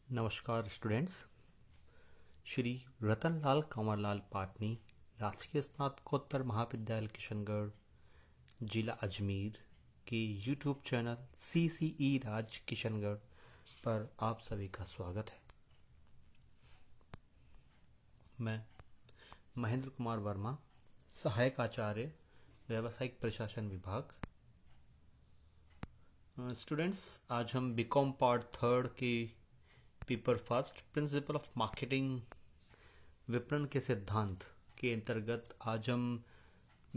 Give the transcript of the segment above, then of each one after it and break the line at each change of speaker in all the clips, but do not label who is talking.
नमस्कार स्टूडेंट्स। श्री रतनलाल कंवरलाल पाटनी राजकीय स्नातकोत्तर महाविद्यालय किशनगढ़ जिला अजमेर के यूट्यूब चैनल CCE राज किशनगढ़ पर आप सभी का स्वागत है। मैं महेंद्र कुमार वर्मा, सहायक आचार्य व्यावसायिक प्रशासन विभाग। स्टूडेंट्स, आज हम बीकॉम पार्ट थर्ड के paper first principle of marketing विपणन के सिद्धांत के अंतर्गत आज हम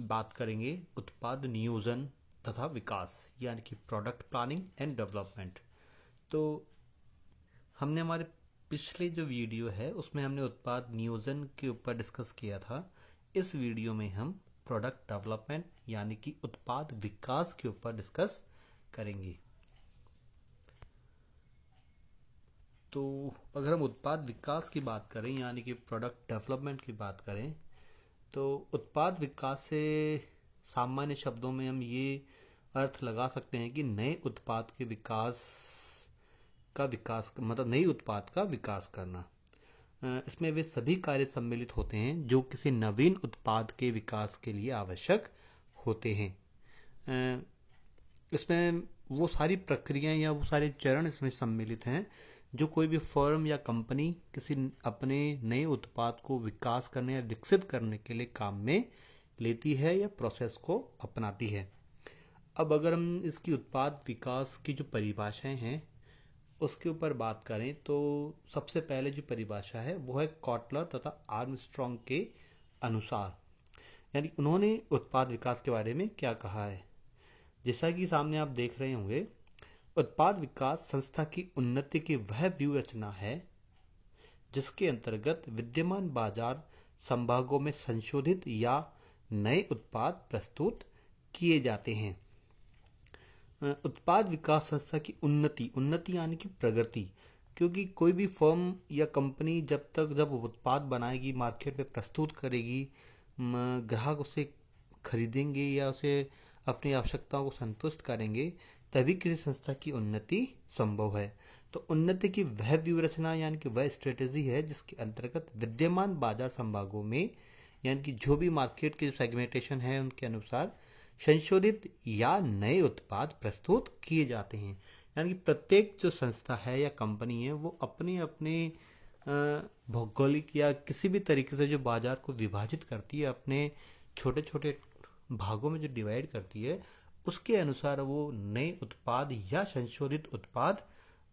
बात करेंगे उत्पाद नियोजन तथा विकास यानी कि प्रोडक्ट प्लानिंग एंड डेवलपमेंट। तो हमने हमारे पिछले जो वीडियो है उसमें हमने उत्पाद नियोजन के ऊपर डिस्कस किया था। इस वीडियो में हम प्रोडक्ट डेवलपमेंट यानी कि उत्पाद विकास के ऊपर डिस्कस करेंगे। तो अगर हम उत्पाद विकास की बात करें यानी कि प्रोडक्ट डेवलपमेंट की बात करें तो उत्पाद विकास से सामान्य शब्दों में हम ये अर्थ लगा सकते हैं कि नए उत्पाद के विकास मतलब नई उत्पाद का विकास करना। इसमें वे सभी कार्य सम्मिलित होते हैं जो किसी नवीन उत्पाद के विकास के लिए आवश्यक होते हैं। इसमें वो सारी प्रक्रियाएं या वो सारे चरण इसमें सम्मिलित हैं जो कोई भी फर्म या कंपनी किसी अपने नए उत्पाद को विकास करने या विकसित करने के लिए काम में लेती है या प्रोसेस को अपनाती है। अब अगर हम इसकी उत्पाद विकास की जो परिभाषाएं हैं उसके ऊपर बात करें तो सबसे पहले जो परिभाषा है वो है कॉटलर तथा आर्मस्ट्रॉन्ग के अनुसार, यानी उन्होंने उत्पाद विकास के बारे में क्या कहा है। जैसा कि सामने आप देख रहे होंगे, उत्पाद विकास संस्था की उन्नति की वह व्यूह रचना है जिसके अंतर्गत विद्यमान बाजार संभागों में संशोधित या नए उत्पाद प्रस्तुत किए जाते हैं। उत्पाद विकास संस्था की उन्नति यानी कि प्रगति, क्योंकि कोई भी फर्म या कंपनी जब उत्पाद बनाएगी, मार्केट में प्रस्तुत करेगी, ग्राहक उसे खरीदेंगे या उसे अपनी आवश्यकताओं को संतुष्ट करेंगे, तभी किसी संस्था की उन्नति संभव है। तो उन्नति की वह व्यूह रचना यानी कि वह स्ट्रेटेजी है जिसके अंतर्गत विद्यमान बाजार संभागों में यानी कि जो भी मार्केट की सेगमेंटेशन है उनके अनुसार संशोधित या नए उत्पाद प्रस्तुत किए जाते हैं। यानी कि प्रत्येक जो संस्था है या कंपनी है वो अपने अपने भौगोलिक या किसी भी तरीके से जो बाजार को विभाजित करती है, अपने छोटे छोटे भागों में जो डिवाइड करती है, उसके अनुसार वो नए उत्पाद या संशोधित उत्पाद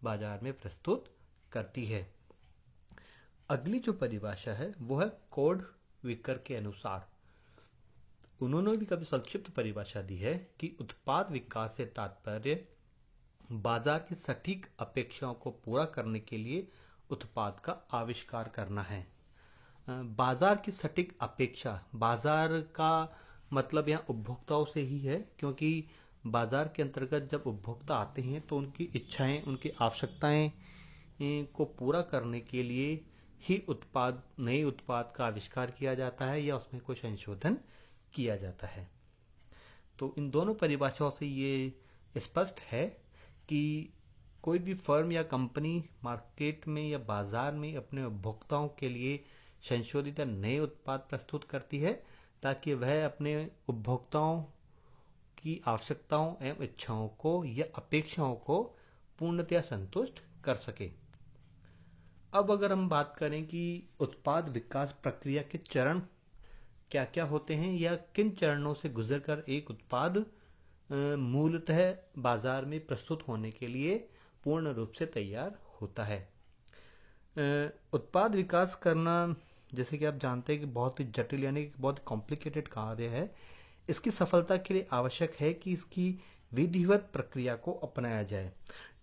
बाजार में प्रस्तुत करती है। अगली जो परिभाषा है वो है कोड विकर के अनुसार। उन्होंने भी कभी संक्षिप्त परिभाषा दी है कि उत्पाद विकास से तात्पर्य बाजार की सटीक अपेक्षाओं को पूरा करने के लिए उत्पाद का आविष्कार करना है। बाजार की सटीक अपेक्षा, बाजार का मतलब यहाँ उपभोक्ताओं से ही है, क्योंकि बाजार के अंतर्गत जब उपभोक्ता आते हैं तो उनकी इच्छाएं, उनकी आवश्यकताएं को पूरा करने के लिए ही नए उत्पाद का आविष्कार किया जाता है या उसमें कोई संशोधन किया जाता है। तो इन दोनों परिभाषाओं से ये स्पष्ट है कि कोई भी फर्म या कंपनी मार्केट में या बाजार में अपने उपभोक्ताओं के लिए संशोधित या नए उत्पाद प्रस्तुत करती है ताकि वह अपने उपभोक्ताओं की आवश्यकताओं एवं इच्छाओं को या अपेक्षाओं को पूर्णतया संतुष्ट कर सके। अब अगर हम बात करें कि उत्पाद विकास प्रक्रिया के चरण क्या क्या होते हैं या किन चरणों से गुजरकर एक उत्पाद मूलतः बाजार में प्रस्तुत होने के लिए पूर्ण रूप से तैयार होता है। उत्पाद विकास करना, जैसे कि आप जानते हैं कि बहुत ही जटिल यानी कि बहुत कॉम्प्लिकेटेड कार्य है। इसकी सफलता के लिए आवश्यक है कि इसकी विधिवत प्रक्रिया को अपनाया जाए।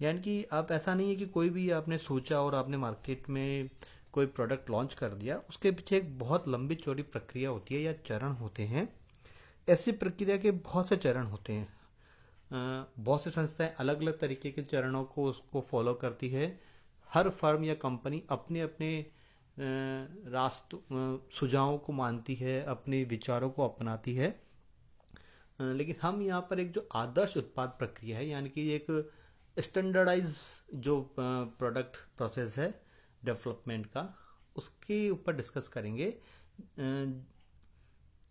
यानी कि आप ऐसा नहीं है कि कोई भी आपने सोचा और आपने मार्केट में कोई प्रोडक्ट लॉन्च कर दिया, उसके पीछे एक बहुत लंबी चौड़ी प्रक्रिया होती है या चरण होते हैं। ऐसी प्रक्रिया के बहुत से चरण होते हैं। बहुत सी संस्थाएं अलग अलग तरीके के चरणों को उसको फॉलो करती है। हर फर्म या कंपनी अपने अपने सुझावों को मानती है, अपने विचारों को अपनाती है। लेकिन हम यहाँ पर एक जो आदर्श उत्पाद प्रक्रिया है यानी कि एक स्टैंडर्डाइज जो प्रोडक्ट प्रोसेस है डेवलपमेंट का, उसके ऊपर डिस्कस करेंगे।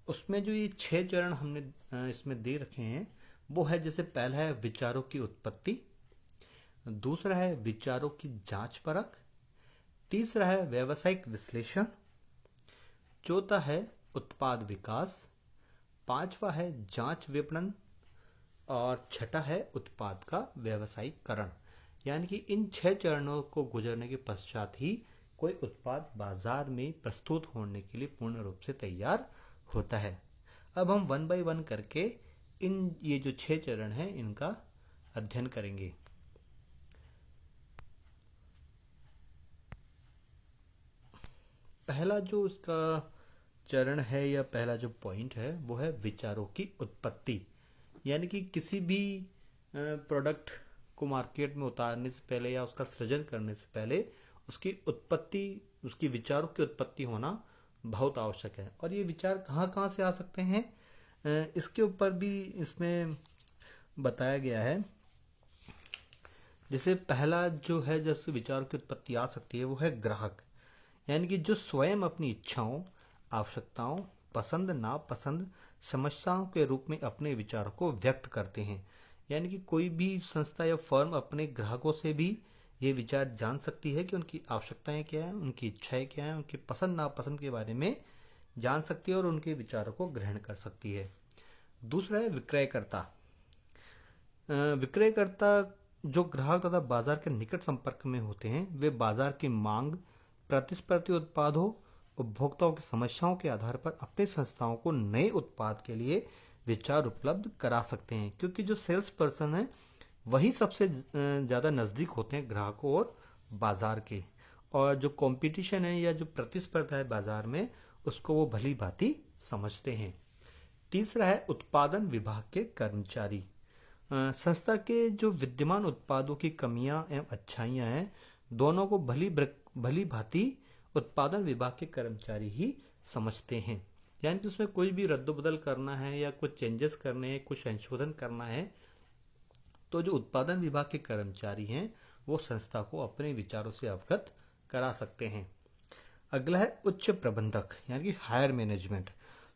उसमें जो ये 6 चरण हमने इसमें दे रखे हैं वो है, जैसे पहला है विचारों की उत्पत्ति, दूसरा है विचारों की जांच परख, तीसरा है व्यावसायिक विश्लेषण, चौथा है उत्पाद विकास, पांचवा है जांच विपणन, और छठा है उत्पाद का व्यावसायीकरण। यानी कि इन 6 चरणों को गुजरने के पश्चात ही कोई उत्पाद बाजार में प्रस्तुत होने के लिए पूर्ण रूप से तैयार होता है। अब हम वन बाय वन करके ये जो 6 चरण हैं इनका अध्ययन करेंगे। पहला जो इसका चरण है या पहला जो पॉइंट है वो है विचारों की उत्पत्ति। यानी कि किसी भी प्रोडक्ट को मार्केट में उतारने से पहले या उसका सृजन करने से पहले उसकी उत्पत्ति, उसकी विचारों की उत्पत्ति होना बहुत आवश्यक है। और ये विचार कहाँ कहाँ से आ सकते हैं, इसके ऊपर भी इसमें बताया गया है। जैसे पहला जो है, जैसे विचार की उत्पत्ति आ सकती है, वो है ग्राहक। यानी कि जो स्वयं अपनी इच्छाओं, आवश्यकताओं, पसंद नापसंद, समस्याओं के रूप में अपने विचारों को व्यक्त करते हैं। यानी कि कोई भी संस्था या फर्म अपने ग्राहकों से भी ये विचार जान सकती है कि उनकी आवश्यकताएं क्या हैं, उनकी इच्छाएं क्या हैं, उनकी पसंद नापसंद के बारे में जान सकती है और उनके विचारों को ग्रहण कर सकती है। दूसरा है विक्रयकर्ता। विक्रयकर्ता जो ग्राहक तथा बाजार के निकट संपर्क में होते हैं, वे बाजार की मांग, प्रतिस्पर्धी उत्पादों, उपभोक्ताओं की समस्याओं के आधार पर अपनी संस्थाओं को नए उत्पाद के लिए विचार उपलब्ध करा सकते हैं। क्योंकि जो सेल्स पर्सन है वही सबसे ज़्यादा नज़दीक होते हैं ग्राहकों और बाजार के, और जो कंपटीशन है या जो प्रतिस्पर्धा है बाजार में, उसको वो भली भांति समझते हैं। तीसरा है उत्पादन विभाग के कर्मचारी। संस्था के जो विद्यमान उत्पादों की कमियां एवं अच्छाइयां हैं, दोनों को भली भांति उत्पादन विभाग के कर्मचारी ही समझते हैं। यानी कि उसमें कोई भी रद्द-बदल करना है या कुछ चेंजेस करने हैं, कुछ संशोधन करना है, तो जो उत्पादन विभाग के कर्मचारी हैं वो संस्था को अपने विचारों से अवगत करा सकते हैं। अगला है उच्च प्रबंधक, यानी कि हायर मैनेजमेंट।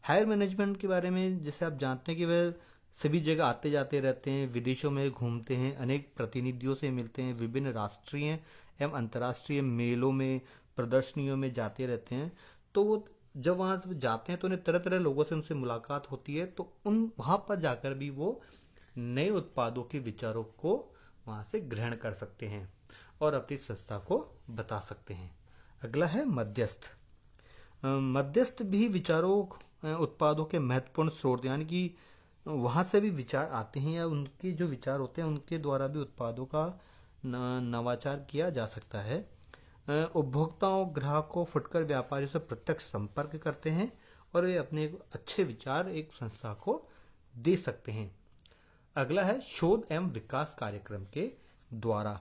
हायर मैनेजमेंट के बारे में जैसे आप जानते हैं कि वह सभी जगह आते जाते रहते हैं, विदेशों में घूमते हैं, अनेक प्रतिनिधियों से मिलते हैं, विभिन्न राष्ट्रीय एवं अंतर्राष्ट्रीय मेलों में, प्रदर्शनियों में जाते रहते हैं। तो वो जब वहां से जाते हैं तो उन्हें तरह तरह लोगों से उनसे मुलाकात होती है, तो उन वहां पर जाकर भी वो नए उत्पादों के विचारों को वहां से ग्रहण कर सकते हैं और अपनी संस्था को बता सकते हैं। अगला है मध्यस्थ। मध्यस्थ भी विचारों, उत्पादों के महत्वपूर्ण स्रोत, यानी कि वहां से भी विचार आते हैं या उनके जो विचार होते हैं उनके द्वारा भी उत्पादों का नवाचार किया जा सकता है। उपभोक्ताओं, ग्राहकों, फुटकर व्यापारियों से प्रत्यक्ष संपर्क करते हैं और वे अपने अच्छे विचार एक संस्था को दे सकते हैं। अगला है शोध एवं विकास कार्यक्रम के द्वारा।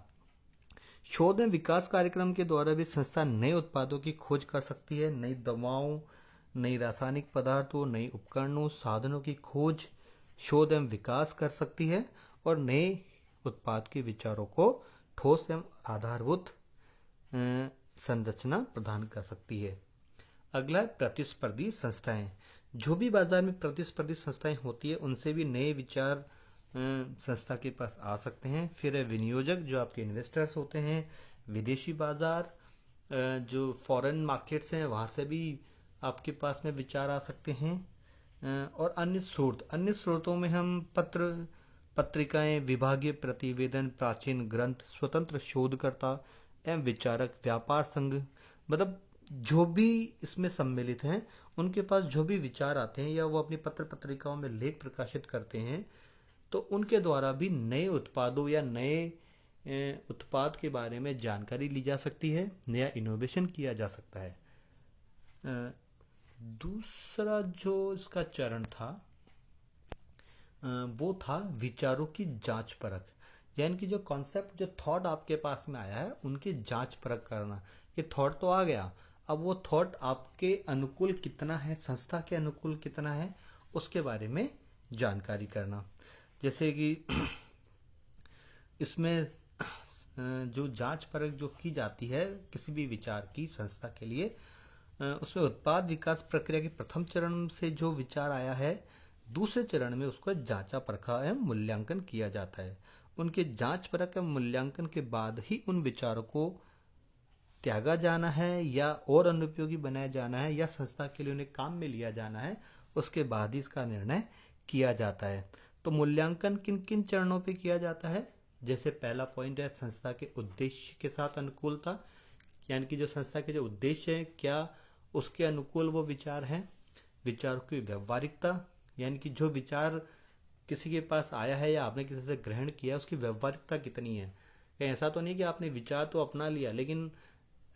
शोध एवं विकास कार्यक्रम के द्वारा भी संस्था नए उत्पादों की खोज कर सकती है, नई दवाओं, नई रासायनिक पदार्थों, नई उपकरणों, साधनों की खोज, शोध एवं विकास कर सकती है और नए उत्पाद के विचारों को ठोस एवं आधारभूत संरचना प्रदान कर सकती है। अगला है प्रतिस्पर्धी संस्थाएं। जो भी बाजार में प्रतिस्पर्धी संस्थाएं होती है उनसे भी नए विचार संस्था के पास आ सकते हैं। फिर है विनियोजक, जो आपके इन्वेस्टर्स होते हैं। विदेशी बाजार, जो फॉरेन मार्केट्स हैं वहां से भी आपके पास में विचार आ सकते हैं। और अन्य स्रोतों में हम पत्रिकाएं, विभागीय प्रतिवेदन, प्राचीन ग्रंथ, स्वतंत्र शोधकर्ता एवं विचारक, व्यापार संघ, मतलब जो भी इसमें सम्मिलित हैं उनके पास जो भी विचार आते हैं या वो अपनी पत्र पत्रिकाओं में लेख प्रकाशित करते हैं, तो उनके द्वारा भी नए उत्पादों या नए उत्पाद के बारे में जानकारी ली जा सकती है, नया इनोवेशन किया जा सकता है। दूसरा जो इसका चरण था वो था विचारों की जांच परख। यानी कि जो कॉन्सेप्ट, जो थॉट आपके पास में आया है उनकी जांच परख करना। ये थॉट तो आ गया, अब वो थॉट आपके अनुकूल कितना है, संस्था के अनुकूल कितना है, उसके बारे में जानकारी करना। जैसे कि इसमें जो जांच परख जो की जाती है किसी भी विचार की संस्था के लिए, उसमें उत्पाद विकास प्रक्रिया के प्रथम चरण से जो विचार आया है, दूसरे चरण में उसका जांचा परखा एवं मूल्यांकन किया जाता है। उनके जांच परख एवं मूल्यांकन के बाद ही उन विचारों को त्यागा जाना है या और अनुपयोगी बनाया जाना है या संस्था के लिए उन्हें काम में लिया जाना है, उसके बाद ही इसका निर्णय किया जाता है। तो मूल्यांकन किन किन चरणों पे किया जाता है? जैसे पहला पॉइंट है संस्था के उद्देश्य के साथ अनुकूलता, यानी कि जो संस्था के जो उद्देश्य है क्या उसके अनुकूल वो विचार हैं। विचारों की व्यवहारिकता, यानी कि जो विचार किसी के पास आया है या आपने किसी से ग्रहण किया उसकी व्यवहारिकता कितनी है। कहीं ऐसा तो नहीं कि आपने विचार तो अपना लिया लेकिन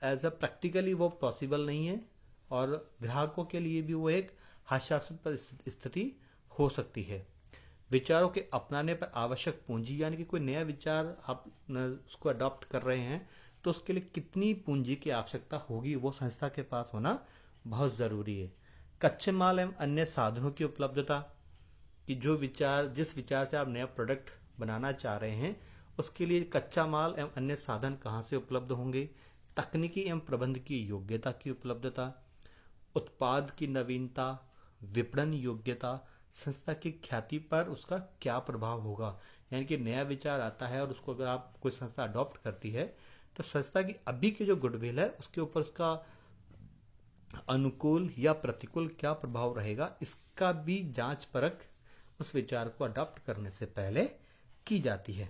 एज अ प्रैक्टिकली वो पॉसिबल नहीं है, और ग्राहकों के लिए भी वो एक हास्यास्पद स्थिति हो सकती है। विचारों के अपनाने पर आवश्यक पूंजी, यानी कि कोई नया विचार आप उसको अडॉप्ट कर रहे हैं तो उसके लिए कितनी पूंजी की आवश्यकता होगी वो संस्था के पास होना बहुत जरूरी है। कच्चे माल एवं अन्य साधनों की उपलब्धता, कि जो विचार जिस विचार से आप नया प्रोडक्ट बनाना चाह रहे हैं उसके लिए कच्चा माल एवं अन्य साधन कहाँ से उपलब्ध होंगे। तकनीकी एवं प्रबंध की योग्यता की उपलब्धता, उत्पाद की नवीनता, विपणन योग्यता, संस्था की ख्याति पर उसका क्या प्रभाव होगा। यानी कि नया विचार आता है और उसको अगर आप कोई संस्था अडॉप्ट करती है तो संस्था की अभी की जो गुडविल है उसके ऊपर उसका अनुकूल या प्रतिकूल क्या प्रभाव रहेगा, इसका भी जांच परख उस विचार को अडॉप्ट करने से पहले की जाती है।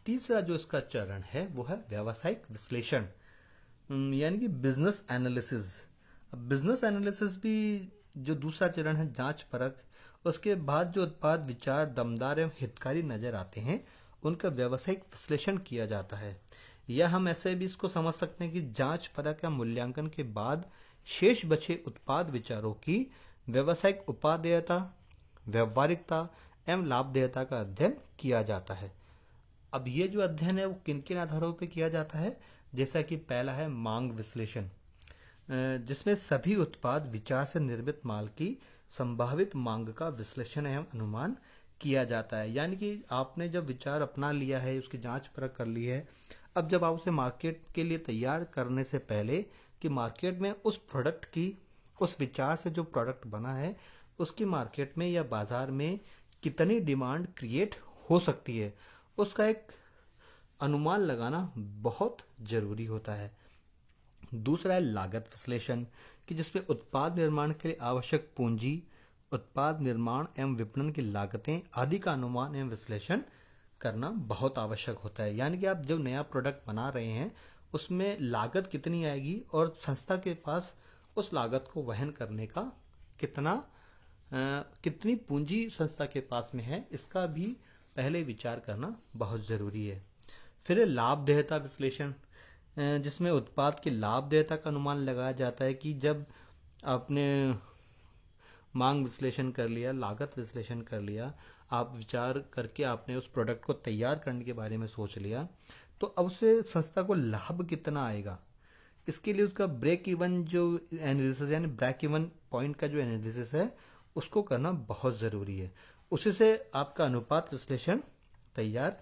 तीसरा जो इसका चरण है वो है व्यावसायिक विश्लेषण, यानी कि बिजनेस एनालिसिस। अब बिजनेस एनालिसिस भी जो दूसरा चरण है जांच परख, उसके बाद जो उत्पाद विचार दमदार एवं हितकारी नजर आते हैं उनका व्यावसायिक विश्लेषण किया जाता है। या हम ऐसे भी इसको समझ सकते हैं कि जांच परख या मूल्यांकन के बाद शेष बचे उत्पाद विचारों की व्यावसायिक उपादेयता, व्यवहारिकता एवं लाभदेयता का अध्ययन किया जाता है। अब ये जो अध्ययन है वो किन किन आधारों पर किया जाता है? जैसा कि पहला है मांग विश्लेषण, जिसमें सभी उत्पाद विचार से निर्मित माल की संभावित मांग का विश्लेषण एवं अनुमान किया जाता है। यानी कि आपने जब विचार अपना लिया है, उसकी जांच परख कर ली है, अब जब आप उसे मार्केट के लिए तैयार करने से पहले कि मार्केट में उस प्रोडक्ट की, उस विचार से जो प्रोडक्ट बना है उसकी मार्केट में या बाजार में कितनी डिमांड क्रिएट हो सकती है, उसका एक अनुमान लगाना बहुत जरूरी होता है। दूसरा है लागत विश्लेषण, कि जिसमें उत्पाद निर्माण के लिए आवश्यक पूंजी, उत्पाद निर्माण एवं विपणन की लागतें आदि का अनुमान एवं विश्लेषण करना बहुत आवश्यक होता है। यानी कि आप जब नया प्रोडक्ट बना रहे हैं उसमें लागत कितनी आएगी और संस्था के पास उस लागत को वहन करने का कितनी पूंजी संस्था के पास में है, इसका भी पहले विचार करना बहुत जरूरी है। फिर लाभदेयता विश्लेषण, जिसमें उत्पाद की लाभदेयता का अनुमान लगाया जाता है कि जब आपने मांग विश्लेषण कर लिया, लागत विश्लेषण कर लिया, आप विचार करके आपने उस प्रोडक्ट को तैयार करने के बारे में सोच लिया, तो अब उससे संस्था को लाभ कितना आएगा, इसके लिए उसका ब्रेक इवन जो एनालिसिस, यानी ब्रेक इवन पॉइंट का जो एनालिसिस है उसको करना बहुत ज़रूरी है। उसी से आपका अनुपात विश्लेषण तैयार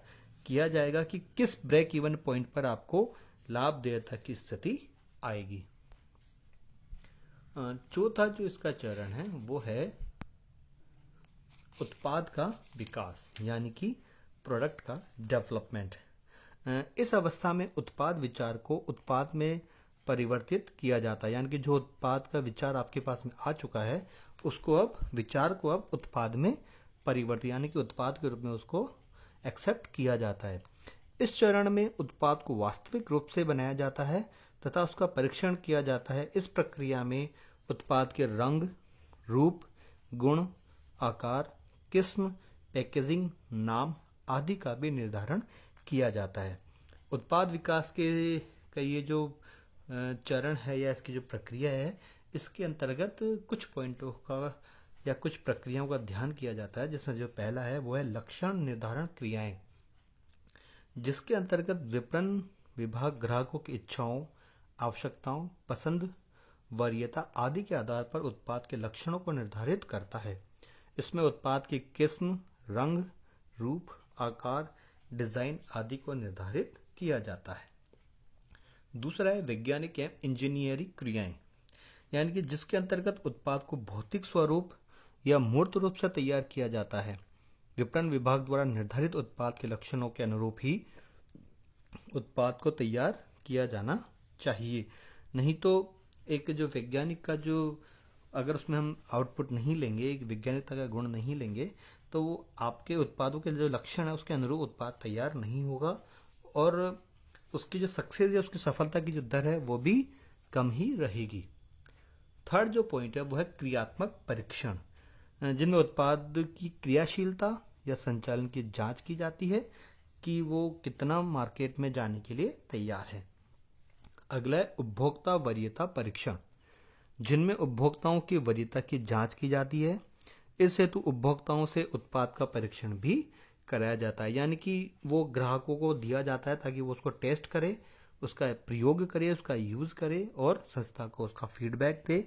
किया जाएगा कि किस ब्रेक इवन पॉइंट पर आपको लाभदेयता की स्थिति आएगी। चौथा जो इसका चरण है वो है उत्पाद का विकास, यानी कि प्रोडक्ट का डेवलपमेंट। इस अवस्था में उत्पाद विचार को उत्पाद में परिवर्तित किया जाता है, यानी कि जो उत्पाद का विचार आपके पास में आ चुका है उसको अब विचार को अब उत्पाद में परिवर्तित, यानी कि उत्पाद के रूप में उसको एक्सेप्ट किया जाता है। इस चरण में उत्पाद को वास्तविक रूप से बनाया जाता है तथा उसका परीक्षण किया जाता है। इस प्रक्रिया में उत्पाद के रंग, रूप, गुण, आकार, किस्म, पैकेजिंग, नाम आदि का भी निर्धारण किया जाता है। उत्पाद विकास के का ये जो चरण है या इसकी जो प्रक्रिया है, इसके अंतर्गत कुछ पॉइंटों का या कुछ प्रक्रियाओं का ध्यान किया जाता है, जिसमें जो पहला है वो है लक्षण निर्धारण क्रियाएं, जिसके अंतर्गत विपणन विभाग ग्राहकों की इच्छाओं, आवश्यकताओं, पसंद, वरीयता आदि के आधार पर उत्पाद के लक्षणों को निर्धारित करता है। इसमें उत्पाद की किस्म, रंग, रूप, आकार, डिजाइन आदि को निर्धारित किया जाता है। दूसरा है वैज्ञानिक एवं इंजीनियरी क्रियाएं, यानी कि जिसके अंतर्गत उत्पाद को भौतिक स्वरूप या मूर्त रूप से तैयार किया जाता है। विपणन विभाग द्वारा निर्धारित उत्पाद के लक्षणों के अनुरूप ही उत्पाद को तैयार किया जाना चाहिए। नहीं तो एक जो वैज्ञानिक का जो अगर उसमें हम आउटपुट नहीं लेंगे, एक वैज्ञानिकता का गुण नहीं लेंगे, तो वो आपके उत्पादों के जो लक्षण है उसके अनुरूप उत्पाद तैयार नहीं होगा और उसकी जो सक्सेस या उसकी सफलता की जो दर है वो भी कम ही रहेगी। थर्ड जो पॉइंट है वो है क्रियात्मक परीक्षण, जिनमें उत्पाद की क्रियाशीलता या संचालन की जांच की जाती है कि वो कितना मार्केट में जाने के लिए तैयार है। अगला है उपभोक्ता वरीयता परीक्षण, जिनमें उपभोक्ताओं की वरीयता की जांच की जाती है। इस हेतु उपभोक्ताओं से उत्पाद का परीक्षण भी कराया जाता है, यानी कि वो ग्राहकों को दिया जाता है ताकि वो उसको टेस्ट करे, उसका प्रयोग करे, उसका यूज करे और संस्था को उसका फीडबैक दे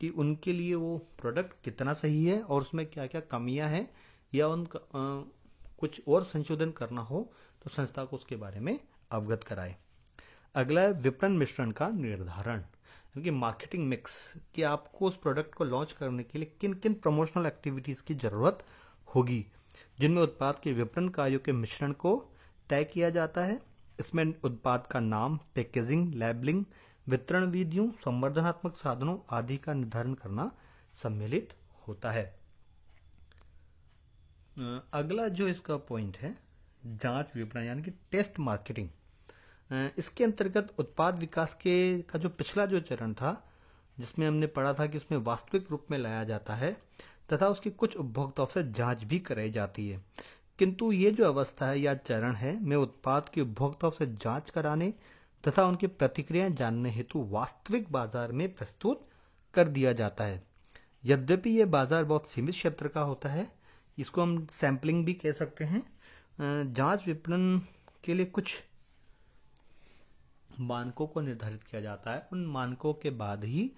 कि उनके लिए वो प्रोडक्ट कितना सही है और उसमें क्या क्या कमियां हैं या उनका कुछ और संशोधन करना हो तो संस्था को उसके बारे में अवगत कराए। अगला है विपणन मिश्रण का निर्धारण, क्योंकि मार्केटिंग मिक्स कि आपको उस प्रोडक्ट को लॉन्च करने के लिए किन किन प्रमोशनल एक्टिविटीज की जरूरत होगी, जिनमें उत्पाद के विपणन कार्यों के मिश्रण को तय किया जाता है। इसमें उत्पाद का नाम, पैकेजिंग, लेबलिंग, वितरण विधियों, संवर्धनात्मक साधनों आदि का निर्धारण करना सम्मिलित होता है। अगला जो इसका पॉइंट है जांच विपणन, यानी कि टेस्ट मार्केटिंग। इसके अंतर्गत उत्पाद विकास के का जो पिछला जो चरण था, जिसमें हमने पढ़ा था कि उसमें वास्तविक रूप में लाया जाता है तथा उसकी कुछ उपभोक्ताओं से जांच भी कराई जाती है, किंतु ये जो अवस्था है या चरण है में उत्पाद की उपभोक्ताओं से जांच कराने तथा उनकी प्रतिक्रियाएं जानने हेतु वास्तविक बाजार में प्रस्तुत कर दिया जाता है। यद्यपि ये बाजार बहुत सीमित क्षेत्र का होता है, इसको हम सैंपलिंग भी कह सकते हैं। जांच विपणन के लिए कुछ मानकों को निर्धारित किया जाता है, उन मानकों के बाद ही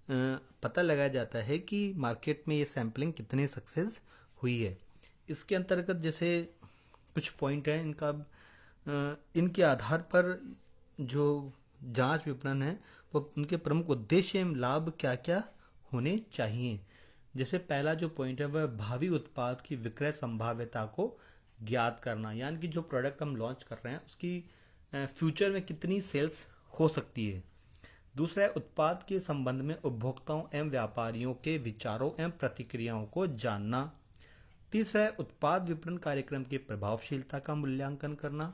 पता लगाया जाता है कि मार्केट में ये सैंपलिंग कितने सक्सेस हुई है। इसके अंतर्गत जैसे कुछ पॉइंट है इनका, इनके आधार पर जो जांच विपणन है वो उनके प्रमुख उद्देश्य एवं लाभ क्या क्या होने चाहिए। जैसे पहला जो पॉइंट है वह भावी उत्पाद की विक्रय संभाव्यता को ज्ञात करना, यानी कि जो प्रोडक्ट हम लॉन्च कर रहे हैं उसकी फ्यूचर में कितनी सेल्स हो सकती है। दूसरा है उत्पाद के संबंध में उपभोक्ताओं एवं व्यापारियों के विचारों एवं प्रतिक्रियाओं को जानना। तीसरा है उत्पाद विपणन कार्यक्रम की प्रभावशीलता का मूल्यांकन करना।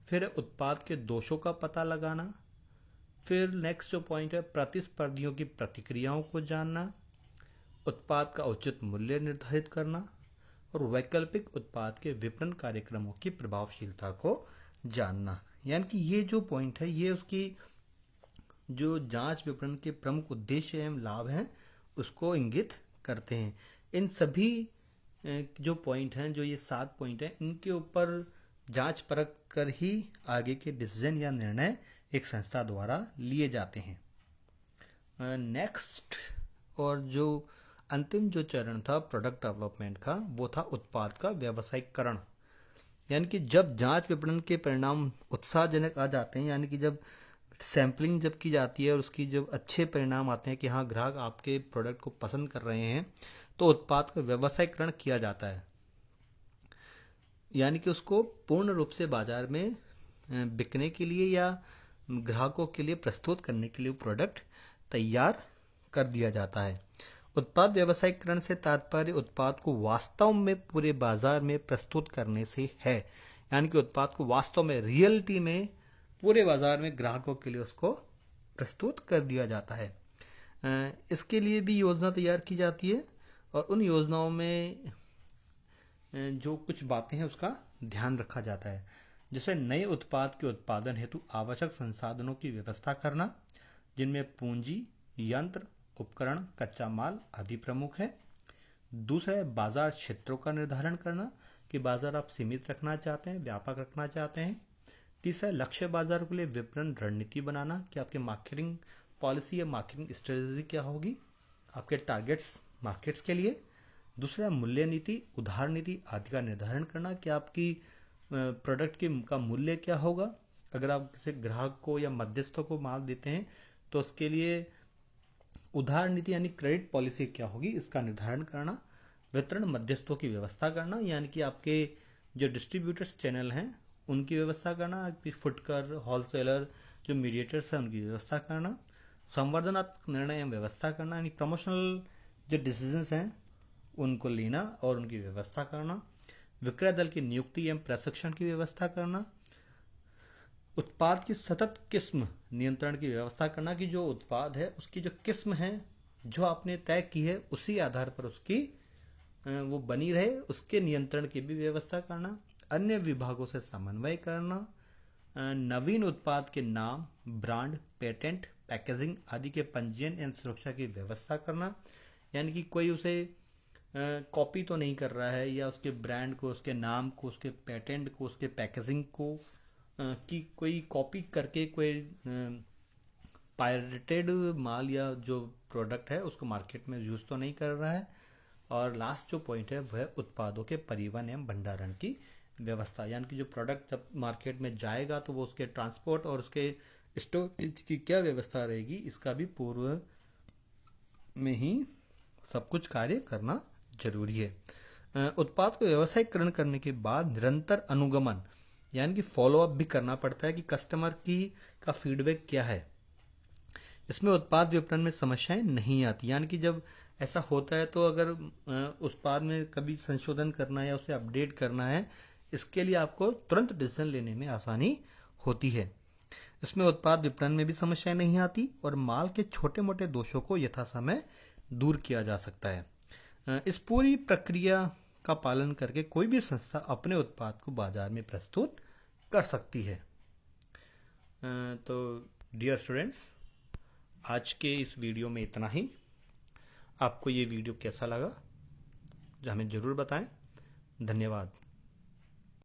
फिर उत्पाद के दोषों का पता लगाना। फिर नेक्स्ट जो पॉइंट है प्रतिस्पर्धियों की प्रतिक्रियाओं को जानना, उत्पाद का उचित मूल्य निर्धारित करना और वैकल्पिक उत्पाद के विपणन कार्यक्रमों की प्रभावशीलता को जानना। यानी कि ये जो पॉइंट है ये उसकी जो जांच विपणन के प्रमुख उद्देश्य एवं लाभ हैं उसको इंगित करते हैं। इन सभी जो पॉइंट हैं, जो ये 7 पॉइंट हैं, इनके ऊपर जांच परख कर ही आगे के डिसीजन या निर्णय एक संस्था द्वारा लिए जाते हैं। नेक्स्ट और जो अंतिम जो चरण था प्रोडक्ट डेवलपमेंट का, वो था उत्पाद का व्यावसायिकरण। यानी कि जब जांच विपणन के परिणाम उत्साहजनक आ जाते हैं, यानी कि जब सैंपलिंग जब की जाती है और उसकी जब अच्छे परिणाम आते हैं कि हाँ ग्राहक आपके प्रोडक्ट को पसंद कर रहे हैं, तो उत्पाद का व्यवसायीकरण किया जाता है, यानी कि उसको पूर्ण रूप से बाजार में बिकने के लिए या ग्राहकों के लिए प्रस्तुत करने के लिए प्रोडक्ट तैयार कर दिया जाता है। उत्पाद व्यवसायीकरण से तात्पर्य उत्पाद को वास्तव में पूरे बाजार में प्रस्तुत करने से है, यानी कि उत्पाद को वास्तव में रियलिटी में पूरे बाजार में ग्राहकों के लिए उसको प्रस्तुत कर दिया जाता है। इसके लिए भी योजना तैयार की जाती है और उन योजनाओं में जो कुछ बातें हैं उसका ध्यान रखा जाता है। जैसे नए उत्पाद के उत्पादन हेतु आवश्यक संसाधनों की व्यवस्था करना, जिनमें पूंजी, यंत्र, उपकरण, कच्चा माल आदि प्रमुख है। दूसरा है बाजार क्षेत्रों का निर्धारण करना कि बाजार आप सीमित रखना चाहते हैं, व्यापक रखना चाहते हैं। तीसरा है लक्ष्य बाजार के लिए विपणन रणनीति बनाना कि आपकी मार्केटिंग पॉलिसी या मार्केटिंग स्ट्रेटेजी क्या होगी आपके टारगेट्स मार्केट्स के लिए। दूसरा मूल्य नीति, उधार नीति आदि का निर्धारण करना कि आपकी प्रोडक्ट की का मूल्य क्या होगा। अगर आप किसी ग्राहक को या मध्यस्थों को माल देते हैं तो उसके लिए उधार नीति यानी क्रेडिट पॉलिसी क्या होगी इसका निर्धारण करना। वितरण मध्यस्थों की व्यवस्था करना यानी कि आपके जो डिस्ट्रीब्यूटर्स चैनल हैं उनकी व्यवस्था करना, आपकी फुटकर होलसेलर जो मीडिएटर्स हैं उनकी व्यवस्था करना। संवर्धनात्मक निर्णय एवं व्यवस्था करना यानी प्रमोशनल जो डिसीजंस हैं उनको लेना और उनकी व्यवस्था करना। विक्रय दल की नियुक्ति एवं प्रशिक्षण की व्यवस्था करना। उत्पाद की सतत किस्म नियंत्रण की व्यवस्था करना कि जो उत्पाद है उसकी जो किस्म है जो आपने तय की है उसी आधार पर उसकी वो बनी रहे, उसके नियंत्रण की भी व्यवस्था करना। अन्य विभागों से समन्वय करना। नवीन उत्पाद के नाम, ब्रांड, पेटेंट, पैकेजिंग आदि के पंजीयन एवं सुरक्षा की व्यवस्था करना यानी कि कोई उसे कॉपी तो नहीं कर रहा है या उसके ब्रांड को, उसके नाम को, उसके पेटेंट को, उसके पैकेजिंग को कि कोई कॉपी करके कोई पायरेटेड माल या जो प्रोडक्ट है उसको मार्केट में यूज तो नहीं कर रहा है। और लास्ट जो पॉइंट है वह उत्पादों के परिवहन एवं भंडारण की व्यवस्था यानी कि जो प्रोडक्ट जब मार्केट में जाएगा तो वो उसके ट्रांसपोर्ट और उसके स्टोरेज की क्या व्यवस्था रहेगी इसका भी पूर्व में ही सब कुछ कार्य करना जरूरी है। उत्पाद को व्यवसायीकरण करने के बाद निरंतर अनुगमन यानी कि फॉलो अप भी करना पड़ता है कि कस्टमर की का फीडबैक क्या है। इसमें उत्पाद विपणन में समस्याएं नहीं आती यानी कि जब ऐसा होता है तो अगर उत्पाद में कभी संशोधन करना है या उसे अपडेट करना है इसके लिए आपको तुरंत डिसीजन लेने में आसानी होती है। इसमें उत्पाद विपणन में भी समस्याएं नहीं आती और माल के छोटे मोटे दोषों को यथासमय दूर किया जा सकता है। इस पूरी प्रक्रिया का पालन करके कोई भी संस्था अपने उत्पाद को बाजार में प्रस्तुत कर सकती है। तो डियर स्टूडेंट्स, आज के इस वीडियो में इतना ही। आपको ये वीडियो कैसा लगा हमें जरूर बताएं। धन्यवाद।